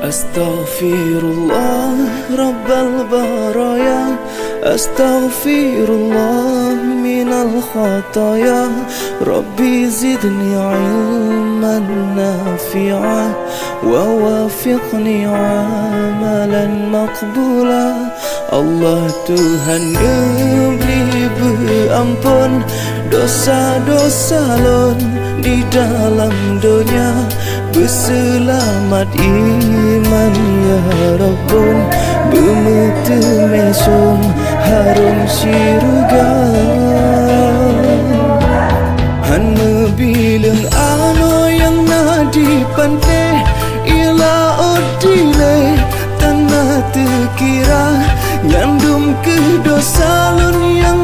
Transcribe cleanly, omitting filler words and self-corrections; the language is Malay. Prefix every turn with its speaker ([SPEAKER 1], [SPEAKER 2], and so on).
[SPEAKER 1] Astaghfirullah Rabbal baraya, astaghfirullah minal khataya. Rabbi zidni ilman nafi'a wa wafiqni amalan maqbula. Allah Tuhan beri berampun dosa-dosa lon di dalam dunia. Berselamat iman ya Rabbun, bermata mesum harum syurga. Hana bilang ano yang nadi pante ila odile tanah terkira. Nyandum ke dosa lun yang